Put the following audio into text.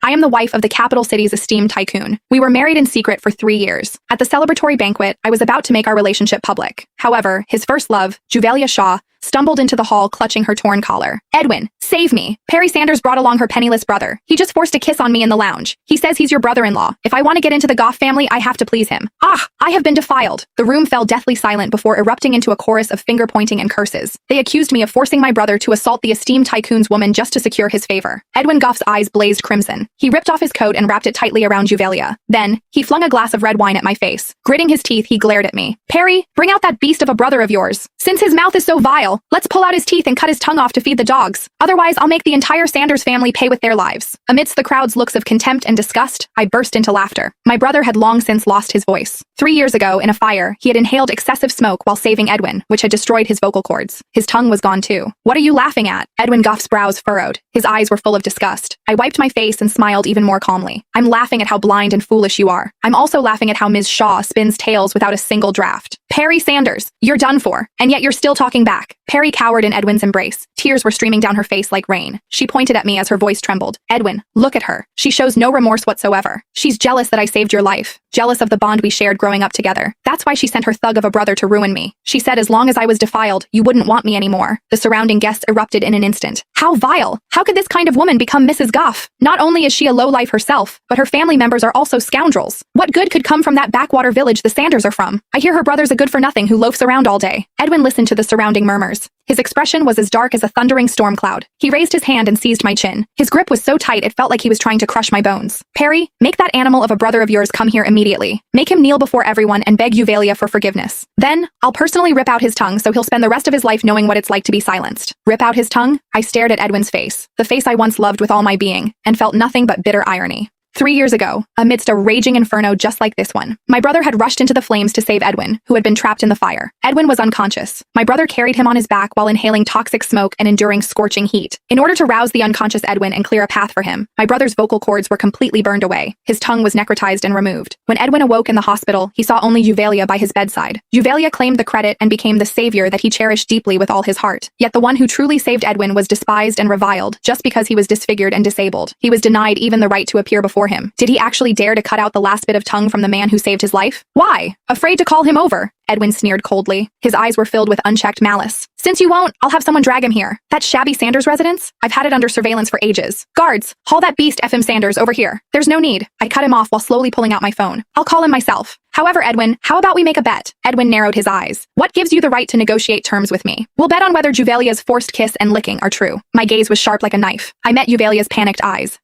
I am the wife of the capital city's esteemed tycoon. We were married in secret for 3 years. At the celebratory banquet, I was about to make our relationship public. However, his first love, Juvelia Shaw, stumbled into the hall clutching her torn collar. Edwin, save me. Perry Sanders brought along her penniless brother. He just forced a kiss on me in the lounge. He says he's your brother-in-law. If I want to get into the Goff family, I have to please him. Ah, I have been defiled. The room fell deathly silent before erupting into a chorus of finger-pointing and curses. They accused me of forcing my brother to assault the esteemed tycoon's woman just to secure his favor. Edwin Goff's eyes blazed crimson. He ripped off his coat and wrapped it tightly around Juvelia. Then, he flung a glass of red wine at my face. Gritting his teeth, he glared at me. Perry, bring out that beast of a brother of yours. Since his mouth is so vile, let's pull out his teeth and cut his tongue off to feed the dogs. Otherwise, I'll make the entire Sanders family pay with their lives. Amidst the crowd's looks of contempt and disgust, I burst into laughter. My brother had long since lost his voice. 3 years ago, in a fire, he had inhaled excessive smoke while saving Edwin, which had destroyed his vocal cords. His tongue was gone too. What are you laughing at? Edwin Goff's brows furrowed. His eyes were full of disgust. I wiped my face and smiled even more calmly. I'm laughing at how blind and foolish you are. I'm also laughing at how Ms. Shaw spins tales without a single draft. Perry Sanders, you're done for, and yet you're still talking back. Perry cowered in Edwin's embrace. Tears were streaming down her face like rain. She pointed at me as her voice trembled. Edwin, look at her. She shows no remorse whatsoever. She's jealous that I saved your life. Jealous of the bond we shared growing up together. That's why she sent her thug of a brother to ruin me. She said as long as I was defiled, you wouldn't want me anymore. The surrounding guests erupted in an instant. How vile! How could this kind of woman become Mrs. Goff? Not only is she a lowlife herself, but her family members are also scoundrels. What good could come from that backwater village the Sanders are from? I hear her brother's a good-for-nothing who loafs around all day. Edwin listened to the surrounding murmurs. His expression was as dark as a thundering storm cloud. He raised his hand and seized my chin. His grip was so tight it felt like he was trying to crush my bones. Perry, make that animal of a brother of yours come here immediately. Make him kneel before everyone and beg Juvelia for forgiveness. Then, I'll personally rip out his tongue so he'll spend the rest of his life knowing what it's like to be silenced. Rip out his tongue? I stared at Edwin's face, the face I once loved with all my being, and felt nothing but bitter irony. 3 years ago, amidst a raging inferno just like this one, my brother had rushed into the flames to save Edwin, who had been trapped in the fire. Edwin was unconscious. My brother carried him on his back while inhaling toxic smoke and enduring scorching heat. In order to rouse the unconscious Edwin and clear a path for him, my brother's vocal cords were completely burned away. His tongue was necrotized and removed. When Edwin awoke in the hospital, he saw only Juvelia by his bedside. Juvelia claimed the credit and became the savior that he cherished deeply with all his heart. Yet the one who truly saved Edwin was despised and reviled just because he was disfigured and disabled. He was denied even the right to appear before him. Did he actually dare to cut out the last bit of tongue from the man who saved his life? Why? Afraid to call him over? Edwin sneered coldly. His eyes were filled with unchecked malice. Since you won't, I'll have someone drag him here. That shabby Sanders residence? I've had it under surveillance for ages. Guards, haul that beast FM Sanders over here. There's no need. I cut him off while slowly pulling out my phone. I'll call him myself. However, Edwin, how about we make a bet? Edwin narrowed his eyes. What gives you the right to negotiate terms with me? We'll bet on whether Juvelia's forced kiss and licking are true. My gaze was sharp like a knife. I met Juvelia's panicked eyes.